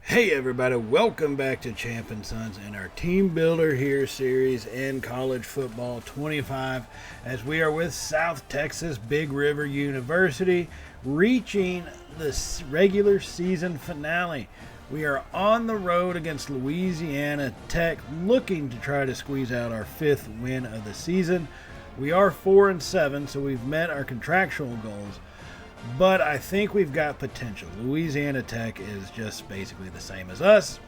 Hey everybody, welcome back to Champ and Sons and our Team Builder Here series in College Football 25 as we are with South Texas Big River University reaching the regular season finale. We are on the road against Louisiana Tech looking to try to squeeze out our fifth win of the season. We are 4-7, so we've met our contractual goals. But I think we've got potential. Louisiana Tech is just basically the same as us.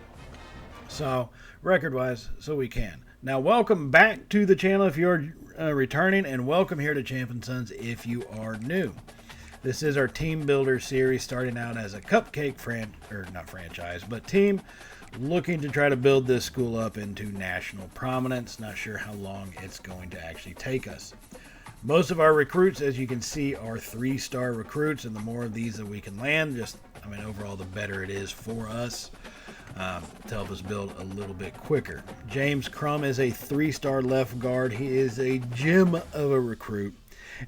So, record-wise, so we can. Now, welcome back to the channel if you're returning, and welcome here to Champ and Sons if you are new. This is our Team Builder series starting out as a cupcake team looking to try to build this school up into national prominence. Not sure how long it's going to actually take us. Most of our recruits, as you can see, are 3-star recruits, and the more of these that we can land, overall, the better it is for us to help us build a little bit quicker. James Crum is a 3-star left guard. He is a gem of a recruit.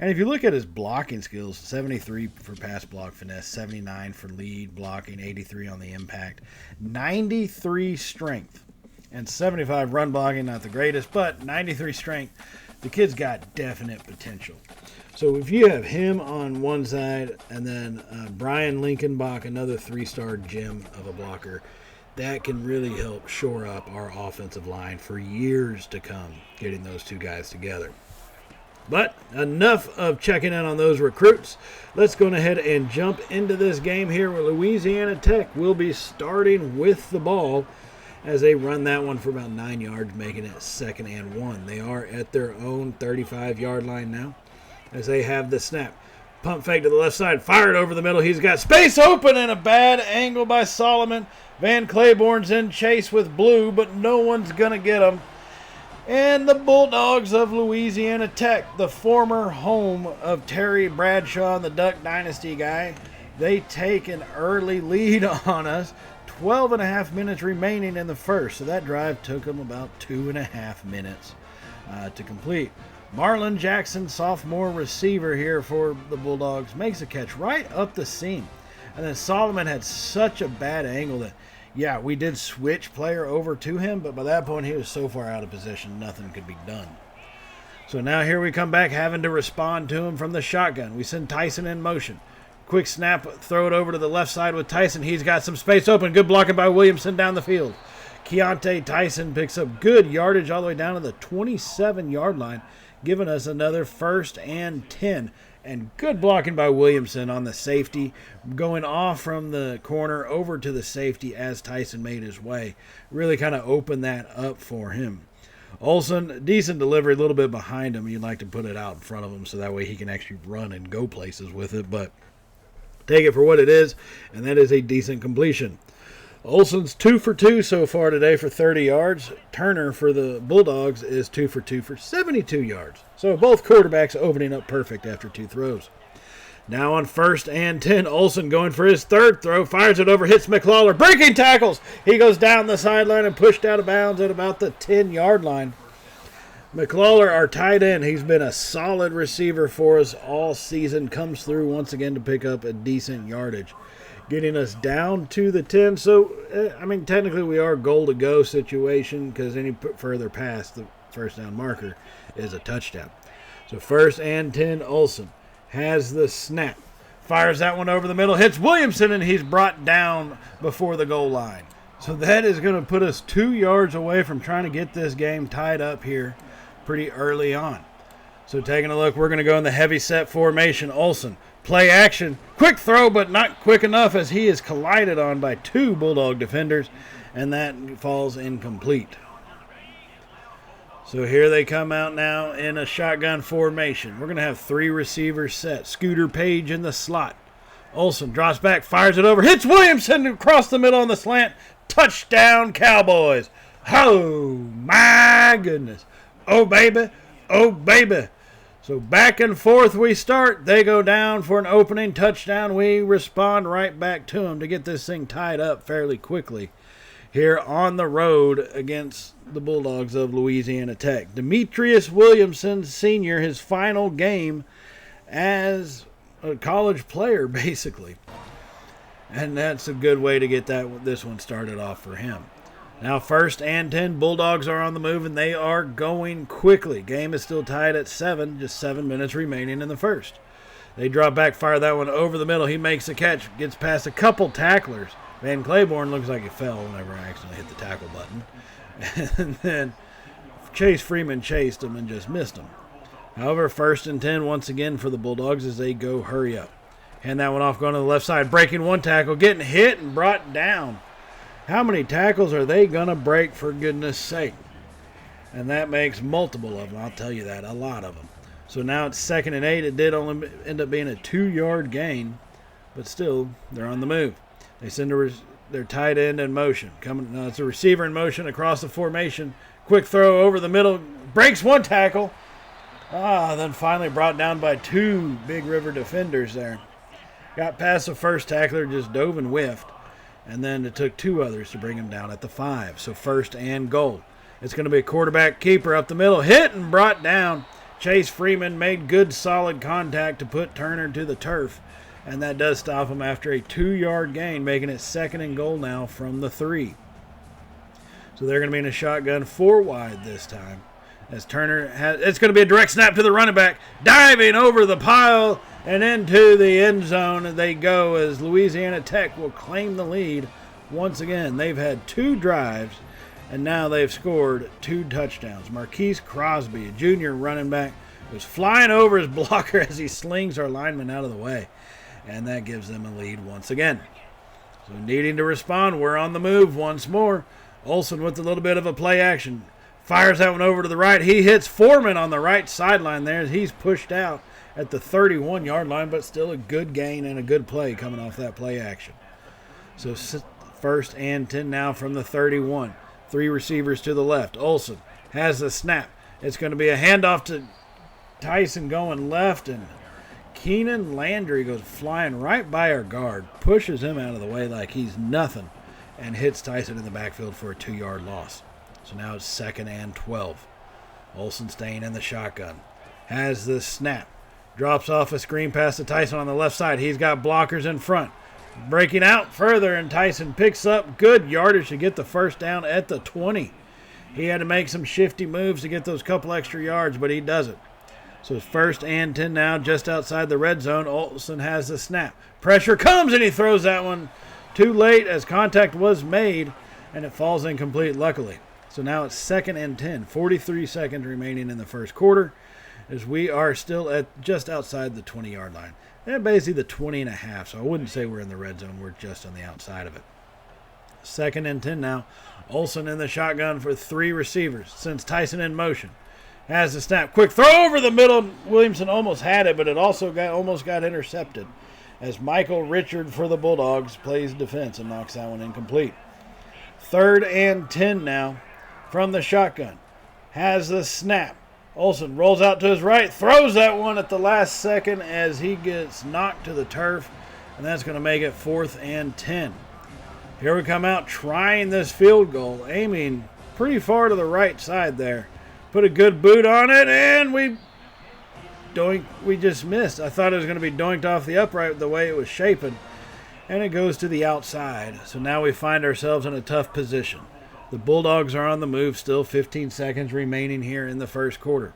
And if you look at his blocking skills, 73 for pass block finesse, 79 for lead blocking, 83 on the impact, 93 strength, and 75 run blocking, not the greatest, but 93 strength. The kid's got definite potential. So if you have him on one side and then Brian Lincolnbach, another 3-star gem of a blocker, that can really help shore up our offensive line for years to come, getting those two guys together. But enough of checking in on those recruits. Let's go ahead and jump into this game here where Louisiana Tech will be starting with the ball as they run that one for about 9 yards, making it 2nd and 1. They are at their own 35-yard line now as they have the snap. Pump fake to the left side, fired over the middle. He's got space open and a bad angle by Solomon. Van Claiborne's in chase with Blue, but no one's going to get him. And the Bulldogs of Louisiana Tech, the former home of Terry Bradshaw and the Duck Dynasty guy, they take an early lead on us. 12 and a half minutes remaining in the first, so that drive took them about 2.5 minutes to complete. Marlon Jackson, sophomore receiver here for the Bulldogs, makes a catch right up the seam. And then Solomon had such a bad angle that, yeah, we did switch player over to him, but by that point he was so far out of position, nothing could be done. So now here we come back having to respond to him from the shotgun. We send Tyson in motion. Quick snap, throw it over to the left side with Tyson. He's got some space open. Good blocking by Williamson down the field. Keontae Tyson picks up good yardage all the way down to the 27-yard line, giving us another 1st and 10. And good blocking by Williamson on the safety, going off from the corner over to the safety as Tyson made his way. Really kind of opened that up for him. Olsen, decent delivery, a little bit behind him. You'd like to put it out in front of him so that way he can actually run and go places with it, but take it for what it is, and that is a decent completion. Olsen's 2 for 2 so far today for 30 yards. Turner for the Bulldogs is 2 for 2 for 72 yards. So both quarterbacks opening up perfect after 2 throws. Now on 1st and 10, Olsen going for his 3rd throw, fires it over, hits McLawler, breaking tackles. He goes down the sideline and pushed out of bounds at about the 10-yard line. McLawler, our tight end, he's been a solid receiver for us all season, comes through once again to pick up a decent yardage, getting us down to the 10. So, technically we are goal to go situation because any further past the first down marker is a touchdown. So 1st and 10, Olsen has the snap, fires that one over the middle, hits Williamson, and he's brought down before the goal line. So that is going to put us 2 yards away from trying to get this game tied up here pretty early on. So taking a look, we're going to go in the heavy set formation. Olsen, play action, quick throw, but not quick enough as he is collided on by 2 Bulldog defenders, and that falls incomplete. So here they come out now in a shotgun formation. We're going to have 3 receivers set. Scooter Page in the slot. Olsen drops back, fires it over, hits Williamson across the middle on the slant. Touchdown, Cowboys. Oh, my goodness. Oh, baby. Oh, baby. So back and forth we start. They go down for an opening touchdown. We respond right back to them to get this thing tied up fairly quickly here on the road against the Bulldogs of Louisiana Tech. Demetrius Williamson, senior, his final game as a college player, basically. And that's a good way to get this one started off for him. Now 1st and 10, Bulldogs are on the move, and they are going quickly. Game is still tied at 7, just 7 minutes remaining in the first. They drop back, fire that one over the middle. He makes the catch, gets past a couple tacklers. Van Claiborne looks like he fell whenever I accidentally hit the tackle button. And then Chase Freeman chased him and just missed him. However, 1st and 10 once again for the Bulldogs as they go hurry up. Hand that one off, going to the left side, breaking one tackle, getting hit and brought down. How many tackles are they going to break, for goodness sake? And that makes multiple of them, I'll tell you that, a lot of them. So now it's 2nd and 8. It did only end up being a 2-yard gain, but still, they're on the move. They send their tight end in motion. Now it's a receiver in motion across the formation. Quick throw over the middle, breaks one tackle. Then finally brought down by 2 Big River defenders there. Got past the first tackler, just dove and whiffed. And then it took 2 others to bring him down at the 5. So 1st and goal. It's going to be a quarterback keeper up the middle. Hit and brought down. Chase Freeman made good solid contact to put Turner to the turf. And that does stop him after a 2-yard gain, making it 2nd and goal now from the 3. So they're going to be in a shotgun 4 wide this time. As Turner it's going to be a direct snap to the running back. Diving over the pile and into the end zone they go as Louisiana Tech will claim the lead once again. They've had 2 drives, and now they've scored 2 touchdowns. Marquise Crosby, a junior running back, was flying over his blocker as he slings our lineman out of the way. And that gives them a lead once again. So needing to respond, we're on the move once more. Olsen with a little bit of a play action. Fires that one over to the right. He hits Foreman on the right sideline there as he's pushed out at the 31-yard line, but still a good gain and a good play coming off that play action. So 1st and 10 now from the 31. 3 receivers to the left. Olsen has the snap. It's going to be a handoff to Tyson going left, and Keenan Landry goes flying right by our guard, pushes him out of the way like he's nothing, and hits Tyson in the backfield for a 2-yard loss. So now it's 2nd and 12. Olsen staying in the shotgun. Has the snap. Drops off a screen pass to Tyson on the left side. He's got blockers in front. Breaking out further, and Tyson picks up good yardage to get the first down at the 20. He had to make some shifty moves to get those couple extra yards, but he does it. So it's 1st and 10 now, just outside the red zone. Olsen has the snap. Pressure comes, and he throws that one too late as contact was made, and it falls incomplete, luckily. So now it's 2nd and 10, 43 seconds remaining in the first quarter, as we are still at just outside the 20-yard line. And basically the 20 and a half, so I wouldn't say we're in the red zone. We're just on the outside of it. 2nd and 10 now. Olsen in the shotgun for 3 receivers. Sends Tyson in motion. Has the snap. Quick throw over the middle. Williamson almost had it, but it also almost got intercepted as Michael Richard for the Bulldogs plays defense and knocks that one incomplete. 3rd and 10 now from the shotgun. Has the snap. Olsen rolls out to his right, throws that one at the last second as he gets knocked to the turf, and that's going to make it 4th and 10. Here we come out trying this field goal, aiming pretty far to the right side there. Put a good boot on it, and we just missed. I thought it was going to be doinked off the upright the way it was shaping, and it goes to the outside. So now we find ourselves in a tough position. The Bulldogs are on the move, still 15 seconds remaining here in the first quarter.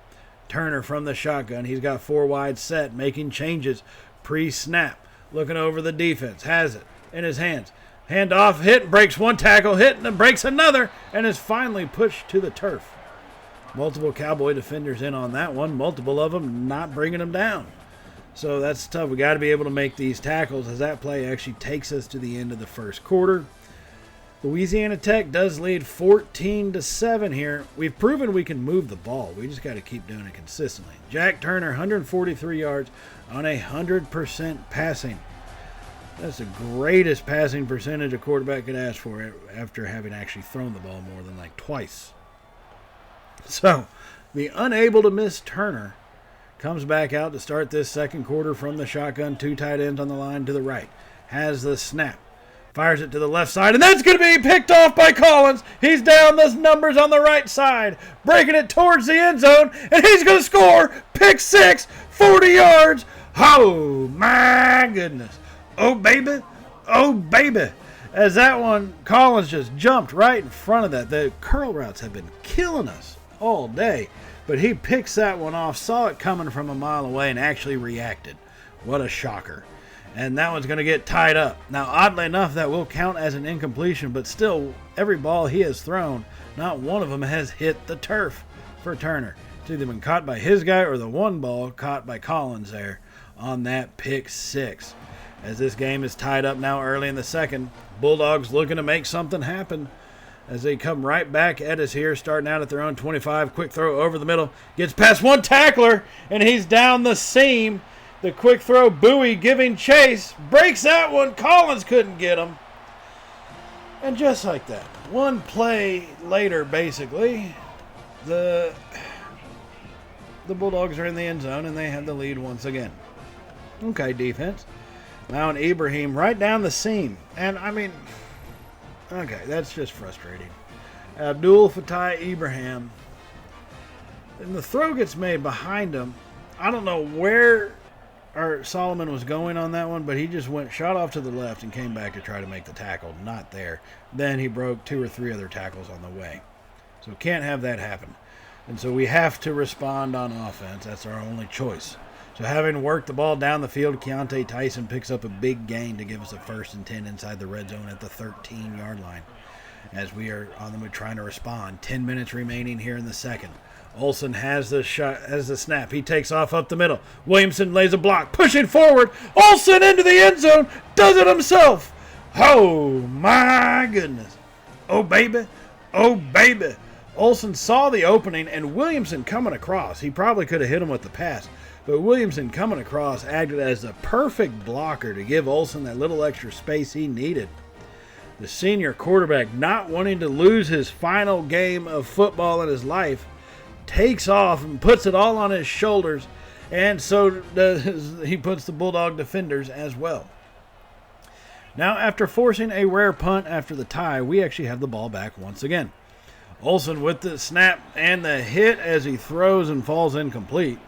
Turner from the shotgun. He's got 4 wide set, making changes pre-snap. Looking over the defense. Has it in his hands. Hand off, hit, breaks one tackle, hit, and then breaks another, and is finally pushed to the turf. Multiple Cowboy defenders in on that one. Multiple of them not bringing them down. So that's tough. We got to be able to make these tackles as that play actually takes us to the end of the first quarter. Louisiana Tech does lead 14-7 here. We've proven we can move the ball. We just got to keep doing it consistently. Jack Turner, 143 yards on 100% passing. That's the greatest passing percentage a quarterback could ask for after having actually thrown the ball more than like twice. So, the unable to miss Turner comes back out to start this second quarter from the shotgun. 2 tight ends on the line to the right. Has the snap. Fires it to the left side, and that's going to be picked off by Collins. He's down those numbers on the right side, breaking it towards the end zone, and he's going to score. Pick 6, 40 yards. Oh, my goodness. Oh, baby. Oh, baby. As that one, Collins just jumped right in front of that. The curl routes have been killing us all day. But he picks that one off, saw it coming from a mile away, and actually reacted. What a shocker. And that one's going to get tied up. Now, oddly enough, that will count as an incompletion, but still, every ball he has thrown, not one of them has hit the turf for Turner. It's either been caught by his guy or the one ball caught by Collins there on that pick six. As this game is tied up now early in the second, Bulldogs looking to make something happen as they come right back at us here, starting out at their own 25. Quick throw over the middle, gets past one tackler, and he's down the seam. The quick throw, Bowie giving chase, breaks that one. Collins couldn't get him. And just like that, one play later, basically, the Bulldogs are in the end zone, and they have the lead once again. Okay, defense. Now an Ibrahim right down the seam. And, I mean, okay, that's just frustrating. Abdul Fattah Ibrahim. And the throw gets made behind him. I don't know where Solomon was going on that one, but he just shot off to the left and came back to try to make the tackle. Not there. Then he broke 2 or 3 other tackles on the way. So can't have that happen. And so we have to respond on offense. That's our only choice. So having worked the ball down the field, Keontae Tyson picks up a big gain to give us a 1st and 10 inside the red zone at the 13-yard line. As we are on them, we're trying to respond. 10 minutes remaining here in the second. Olsen has the shot, has the snap. He takes off up the middle. Williamson lays a block, pushing forward. Olsen into the end zone, does it himself. Oh my goodness! Oh baby, oh baby! Olsen saw the opening, and Williamson coming across. He probably could have hit him with the pass, but Williamson coming across acted as the perfect blocker to give Olsen that little extra space he needed. The senior quarterback, not wanting to lose his final game of football in his life, takes off and puts it all on his shoulders, and so does he puts the Bulldog defenders as well. Now, after forcing a rare punt after the tie, we actually have the ball back once again. Olsen with the snap and the hit as he throws and falls incomplete.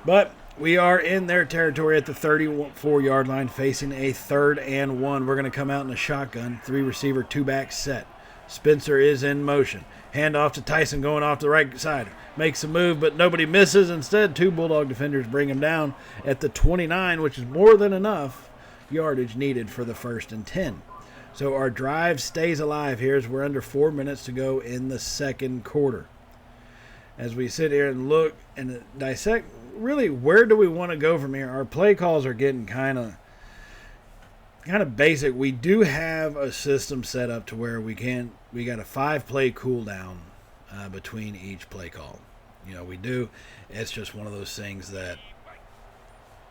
But we are in their territory at the 34-yard line, facing a 3rd and 1. We're going to come out in a shotgun, 3-receiver, 2-back set. Spencer is in motion. Hand off to Tyson going off to the right side. Makes a move, but nobody misses. Instead, 2 Bulldog defenders bring him down at the 29, which is more than enough yardage needed for the 1st and 10. So our drive stays alive here as we're under 4 minutes to go in the second quarter. As we sit here and look and dissect, really, where do we want to go from here? Our play calls are getting kind of basic. We do have a system set up to where we got a 5-play cooldown between each play call. You know, we do. It's just one of those things that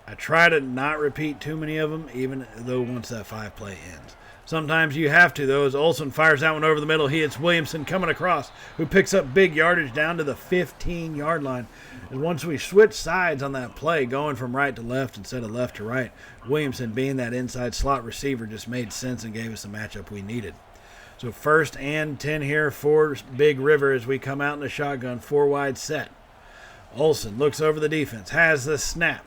I try to not repeat too many of them, even though once that 5-play ends. Sometimes you have to, though, as Olsen fires that one over the middle. He hits Williamson coming across, who picks up big yardage down to the 15-yard line. And once we switch sides on that play, going from right to left instead of left to right, Williamson, being that inside slot receiver, just made sense and gave us the matchup we needed. So 1st and 10 here for Big River as we come out in the shotgun, 4-wide set. Olsen looks over the defense, has the snap.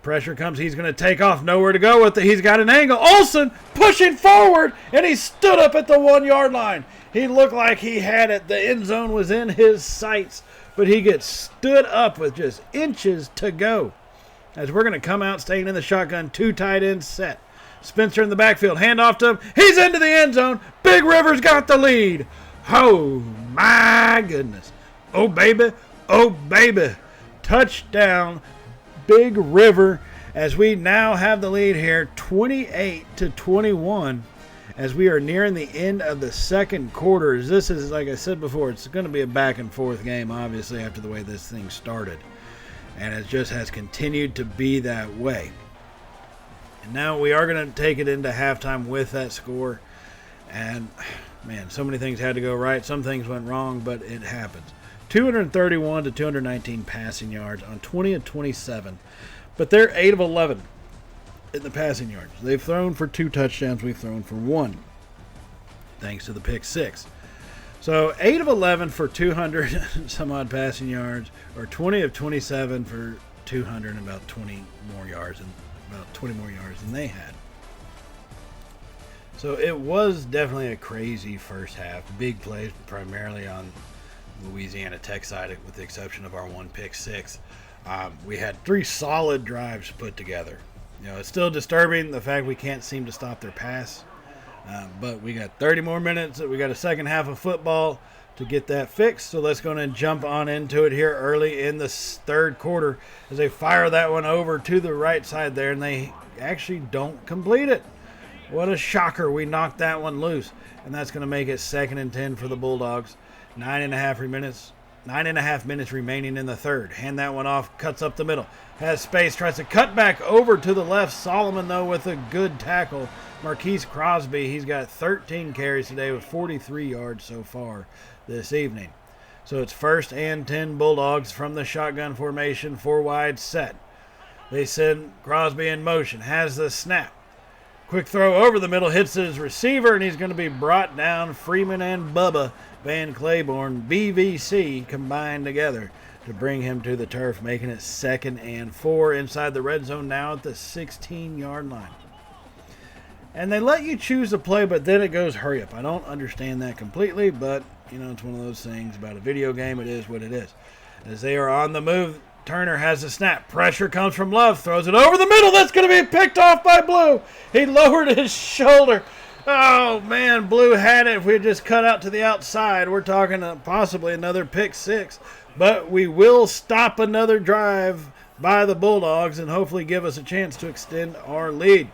Pressure comes, he's going to take off, nowhere to go with it. He's got an angle. Olsen pushing forward, and he stood up at the 1-yard line. He looked like he had it. The end zone was in his sights, but he gets stood up with just inches to go. As we're going to come out staying in the shotgun, 2 tight ends set. Spencer in the backfield, hand off to him. He's into the end zone. Big River's got the lead. Oh, my goodness. Oh, baby. Oh, baby. Touchdown. Big River, as we now have the lead here, 28-21, as we are nearing the end of the second quarter. This is, like I said before, it's going to be a back and forth game, obviously, after the way this thing started, and it just has continued to be that way. And now we are going to take it into halftime with that score, and man, so many things had to go right. Some things went wrong, but it happens. 231 to 219 passing yards on 20 of 27. But they're 8 of 11 in the passing yards. They've thrown for 2 touchdowns. We've thrown for 1, thanks to the pick 6. So 8 of 11 for 200 some odd passing yards, or 20 of 27 for 200 and about 20 more yards than they had. So it was definitely a crazy first half. Big plays primarily on Louisiana Tech side, with the exception of our one pick six. We had 3 solid drives put together. It's still disturbing the fact we can't seem to stop their pass. But we got 30 more minutes. We got a second half of football to get that fixed. So let's go ahead and jump on into it here early in the third quarter as they fire that one over to the right side there, and they actually don't complete it. What a shocker. We knocked that one loose, and that's going to make it 2nd and 10 for the Bulldogs. 9.5 minutes remaining in the third. Hand that one off, cuts up the middle. Has space, tries to cut back over to the left. Solomon, though, with a good tackle. Marquise Crosby, he's got 13 carries today with 43 yards so far this evening. So it's 1st and 10 Bulldogs from the shotgun formation, 4 wide set. They send Crosby in motion, has the snap. Quick throw over the middle, hits his receiver, and he's going to be brought down. Freeman and Bubba Van Claiborne, BVC, combined together to bring him to the turf, making it 2nd and 4 inside the red zone now at the 16-yard line. And they let you choose a play, but then it goes hurry up. I don't understand that completely, but, it's one of those things about a video game. It is what it is. As they are on the move, Turner has the snap. Pressure comes from Love. Throws it over the middle. That's going to be picked off by Blue. He lowered his shoulder. Oh, man. Blue had it. If we had just cut out to the outside, we're talking possibly another pick 6. But we will stop another drive by the Bulldogs and hopefully give us a chance to extend our lead.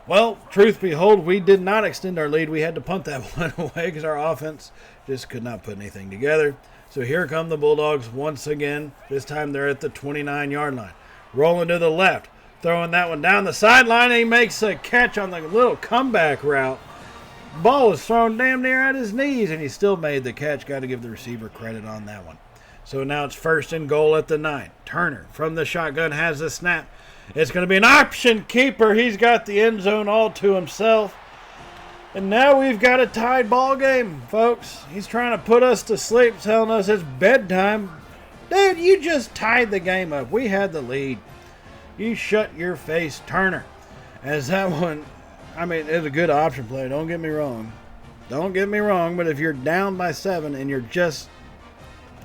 Well, truth be told, we did not extend our lead. We had to punt that one away because our offense just could not put anything together. So here come the Bulldogs once again. This time they're at the 29-yard line. Rolling to the left. Throwing that one down the sideline. And he makes a catch on the little comeback route. Ball was thrown damn near at his knees, and he still made the catch. Got to give the receiver credit on that one. So now it's 1st and goal at the 9. Turner from the shotgun has the snap. It's going to be an option keeper. He's got the end zone all to himself. And now we've got a tied ball game, folks. He's trying to put us to sleep, telling us it's bedtime. Dude, you just tied the game up. We had the lead. You shut your face, Turner. As that one, it's a good option play. Don't get me wrong. But if you're down by 7 and you're just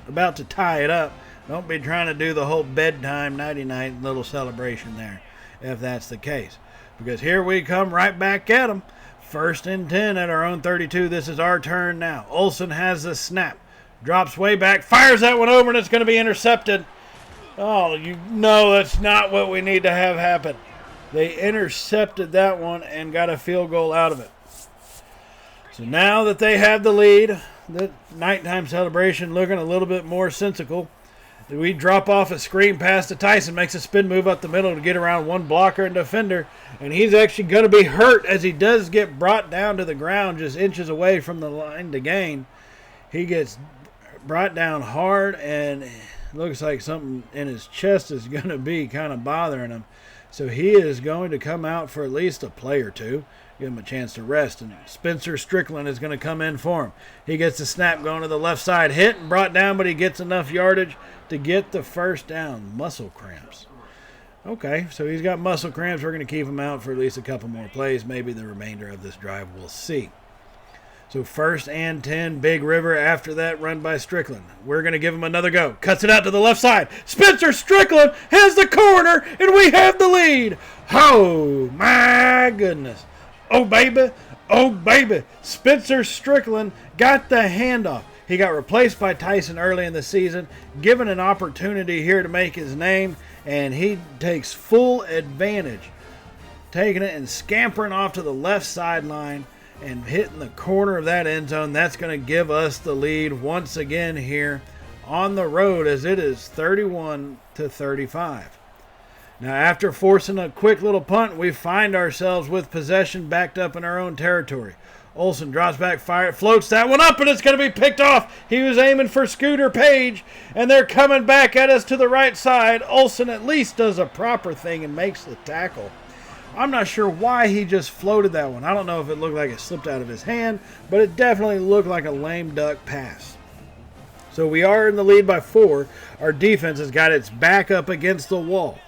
about to tie it up, don't be trying to do the whole bedtime nighty-night little celebration there, if that's the case. Because here we come right back at them. 1st and 10 at our own 32. This is our turn now. Olsen has the snap. Drops way back. Fires that one over, and it's going to be intercepted. Oh, that's not what we need to have happen. They intercepted that one and got a field goal out of it. So now that they have the lead, the nighttime celebration looking a little bit more sensical. We drop off a screen pass to Tyson, makes a spin move up the middle to get around one blocker and defender, and he's actually going to be hurt as he does get brought down to the ground just inches away from the line to gain. He gets brought down hard, and it looks like something in his chest is going to be kind of bothering him. So he is going to come out for at least a play or two, give him a chance to rest, and Spencer Strickland is going to come in for him. He gets the snap going to the left side, hit and brought down, but he gets enough yardage to get the first down. Muscle cramps. Okay, so he's got muscle cramps. We're going to keep him out for at least a couple more plays. Maybe the remainder of this drive, we'll see. So 1st and 10, Big River after that run by Strickland. We're going to give him another go. Cuts it out to the left side. Spencer Strickland has the corner, and we have the lead. Oh, my goodness. Oh, baby. Oh, baby. Spencer Strickland got the handoff. He got replaced by Tyson early in the season, given an opportunity here to make his name, and he takes full advantage, taking it and scampering off to the left sideline and hitting the corner of that end zone. That's going to give us the lead once again here on the road, as it is 31-35. Now, after forcing a quick little punt, we find ourselves with possession backed up in our own territory. Olsen drops back, fire, floats that one up, and it's going to be picked off. He was aiming for Scooter Page, and they're coming back at us to the right side. Olsen at least does a proper thing and makes the tackle. I'm not sure why he just floated that one. I don't know if it looked like it slipped out of his hand, but it definitely looked like a lame duck pass. So we are in the lead by 4. Our defense has got its back up against the wall.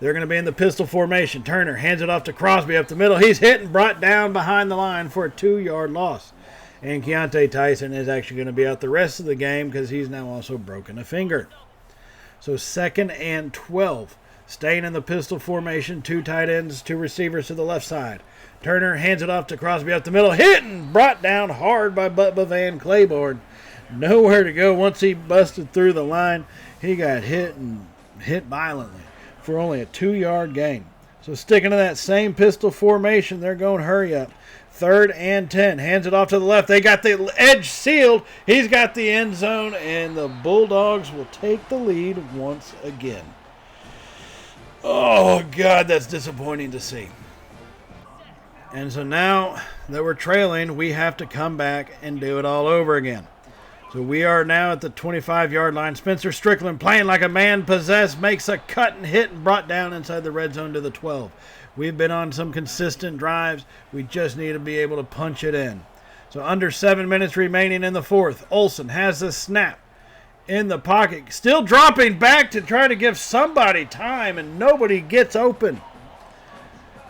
They're going to be in the pistol formation. Turner hands it off to Crosby up the middle. He's hit and brought down behind the line for a 2-yard loss. And Keontae Tyson is actually going to be out the rest of the game because he's now also broken a finger. So 2nd and 12. Staying in the pistol formation. 2 tight ends, 2 receivers to the left side. Turner hands it off to Crosby up the middle. Hit and brought down hard by Bubba Van Claiborne. Nowhere to go. Once he busted through the line, he got hit violently for only a 2-yard gain. So sticking to that same pistol formation, they're going hurry up. 3rd and 10. Hands it off to the left. They got the edge sealed. He's got the end zone, and the Bulldogs will take the lead once again. Oh, God, that's disappointing to see. And so now that we're trailing, we have to come back and do it all over again. So we are now at the 25-yard line. Spencer Strickland, playing like a man possessed, makes a cut and hit and brought down inside the red zone to the 12. We've been on some consistent drives. We just need to be able to punch it in. So under 7 minutes remaining in the fourth. Olsen has the snap in the pocket. Still dropping back to try to give somebody time, and nobody gets open.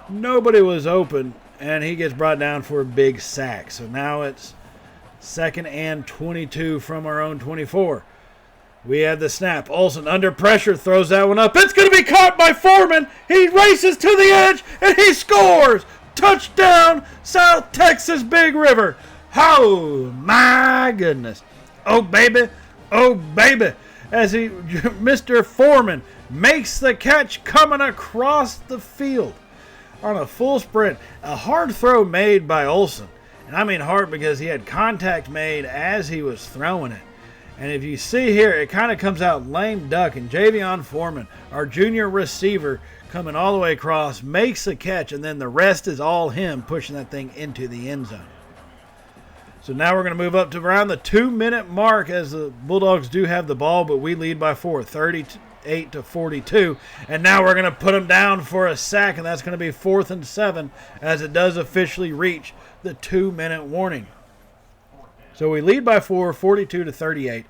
Nobody was open, and he gets brought down for a big sack. So now it's 2nd and 22 from our own 24. We have the snap. Olsen under pressure throws that one up. It's going to be caught by Foreman. He races to the edge and he scores. Touchdown, South Texas Big River. Oh my goodness. Oh baby. Oh baby. As Mr. Foreman makes the catch coming across the field on a full sprint. A hard throw made by Olsen. And I mean hard because he had contact made as he was throwing it. And if you see here, it kind of comes out lame duck. And Javion Foreman, our junior receiver, coming all the way across, makes the catch. And then the rest is all him pushing that thing into the end zone. So now we're going to move up to around the 2-minute mark as the Bulldogs do have the ball. But we lead by 4, 38-42. And now we're going to put them down for a sack. And that's going to be 4th and 7 as it does officially reach the 2-minute warning. So we lead by 4, 42-38.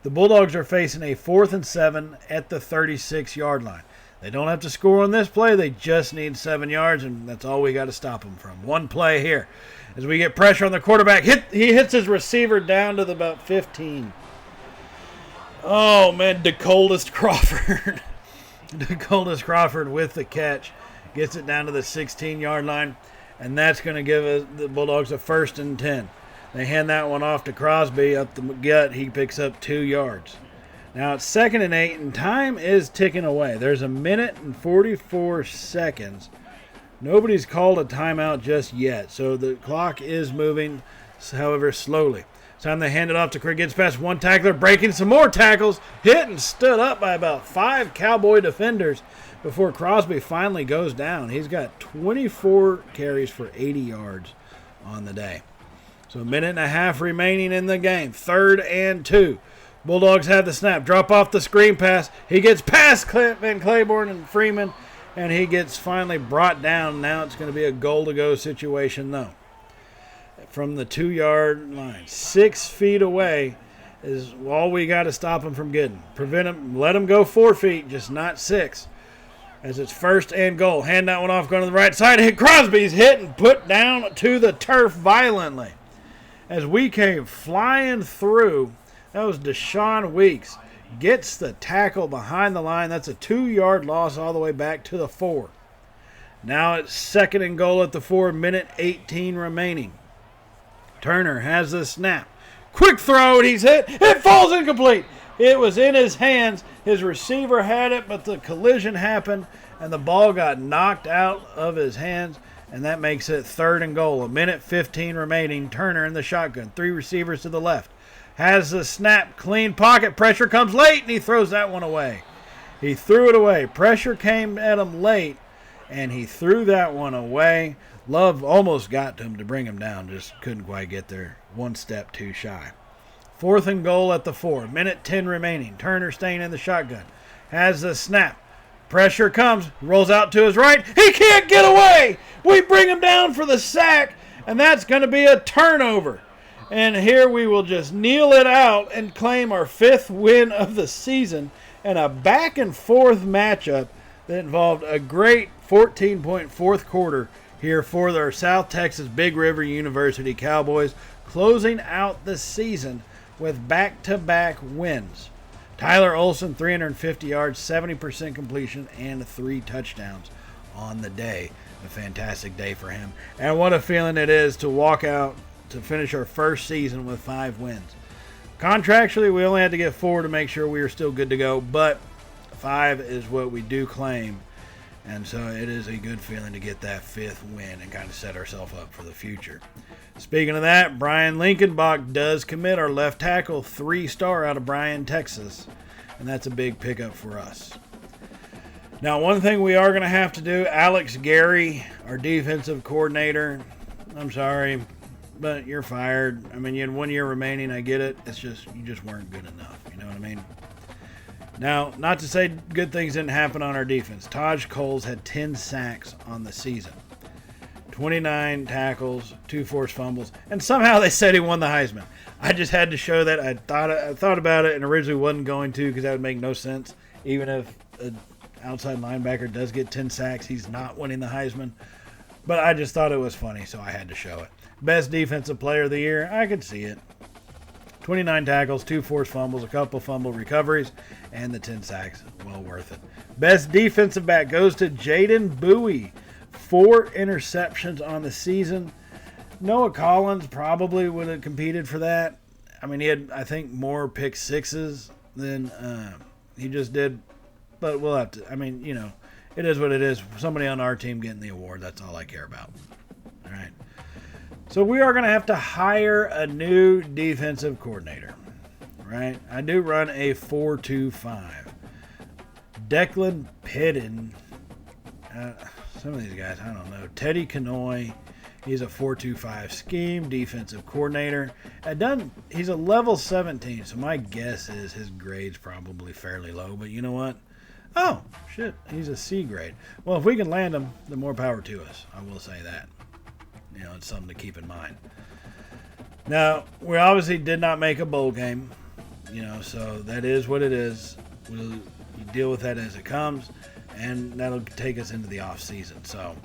The Bulldogs are facing a 4th and 7 at the 36-yard line. They don't have to score on this play. They just need 7 yards, and that's all we got to stop them from. One play here. As we get pressure on the quarterback, he hits his receiver down to about 15. Oh, man, DeColdest Crawford. DeColdest Crawford with the catch. Gets it down to the 16-yard line, and that's going to give the Bulldogs a 1st and 10. They hand that one off to Crosby up the gut. He picks up 2 yards. Now it's 2nd and 8, and time is ticking away. There's 1 minute and 44 seconds. Nobody's called a timeout just yet, so the clock is moving, however, slowly. It's time they hand it off to Crick. Gets past one tackler, breaking some more tackles, hit and stood up by about 5 Cowboy defenders before Crosby finally goes down. He's got 24 carries for 80 yards on the day. So 1.5 minutes remaining in the game. 3rd and 2. Bulldogs have the snap. Drop off the screen pass. He gets past Van Claiborne and Freeman, and he gets finally brought down. Now it's going to be a goal-to-go situation, though. From the 2-yard line. 6 feet away is all we got to stop him from getting. Prevent him. Let him go 4 feet, just not 6. As it's 1st and goal. Hand that one off, going to the right side. Crosby's hit and put down to the turf violently. As we came flying through, that was Deshaun Weeks. Gets the tackle behind the line. That's a 2-yard loss all the way back to the 4. Now it's 2nd and goal at the 4, 1:18 remaining. Turner has the snap. Quick throw, and he's hit. It falls incomplete. It was in his hands. His receiver had it, but the collision happened, and the ball got knocked out of his hands. And that makes it 3rd and goal. 1:15 remaining. Turner in the shotgun. 3 receivers to the left. Has the snap. Clean pocket. Pressure comes late, and he throws that one away. He threw it away. Pressure came at him late, and he threw that one away. Love almost got to him to bring him down. Just couldn't quite get there. 1 step too shy. 4th and goal at the 4. 1:10 remaining. Turner staying in the shotgun. Has the snap. Pressure comes, rolls out to his right. He can't get away. We bring him down for the sack, and that's going to be a turnover. And here we will just kneel it out and claim our 5th win of the season and a back-and-forth matchup that involved a great 14-point fourth quarter here for our South Texas Big River University Cowboys, closing out the season with back-to-back wins. Tyler Olson, 350 yards, 70% completion, and 3 touchdowns on the day. A fantastic day for him. And what a feeling it is to walk out to finish our first season with 5 wins. Contractually, we only had to get 4 to make sure we were still good to go, but 5 is what we do claim. And so it is a good feeling to get that 5th win and kind of set ourselves up for the future. Speaking of that, Brian Lincolnbach does commit, our left tackle, 3-star out of Bryan, Texas. And that's a big pickup for us. Now, one thing we are going to have to do, Alex Gary, our defensive coordinator, I'm sorry, but you're fired. I mean, you had 1 year remaining. I get it. It's just, you just weren't good enough. You know what I mean? Now, not to say good things didn't happen on our defense. Taj Coles had 10 sacks on the season, 29 tackles, 2 forced fumbles, and somehow they said he won the Heisman. I just had to show that. I thought about it and originally wasn't going to because that would make no sense. Even if an outside linebacker does get 10 sacks, he's not winning the Heisman. But I just thought it was funny, so I had to show it. Best defensive player of the year, I could see it. 29 tackles, 2 forced fumbles, a couple fumble recoveries, and the 10 sacks. Well worth it. Best defensive back goes to Jaden Bowie. 4 interceptions on the season. Noah Collins probably would have competed for that. I mean, he had, I think, more pick sixes than he just did. But we'll have to, I mean, you know, it is what it is. Somebody on our team getting the award, that's all I care about. All right. So we are going to have to hire a new defensive coordinator, right? I do run a 4-2-5. Declan Piddon, some of these guys, I don't know. Teddy Kanoy, he's a 4-2-5 scheme, defensive coordinator. He's a level 17, so my guess is his grade's probably fairly low, but you know what? Oh, shit, he's a C grade. Well, if we can land him, the more power to us. I will say that. You know, it's something to keep in mind. Now, we obviously did not make a bowl game, you know, so that is what it is. We'll deal with that as it comes, and that'll take us into the off season. So,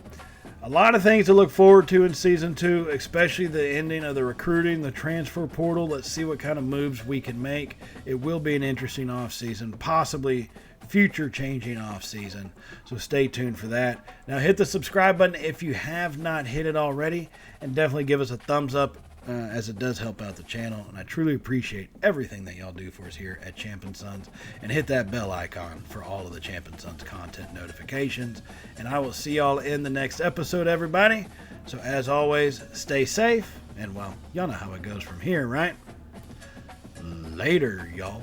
a lot of things to look forward to in season 2, especially the ending of the recruiting, the transfer portal. Let's see what kind of moves we can make. It will be an interesting off season, possibly future changing off season, so stay tuned for that. Now hit the subscribe button if you have not hit it already, and definitely give us a thumbs up as it does help out the channel, and I truly appreciate everything that y'all do for us here at Champ and Sons. And hit that bell icon for all of the Champ and Sons content notifications, and I will see y'all in the next episode, everybody. So as always, stay safe, and well, y'all know how it goes from here, right? Later, y'all.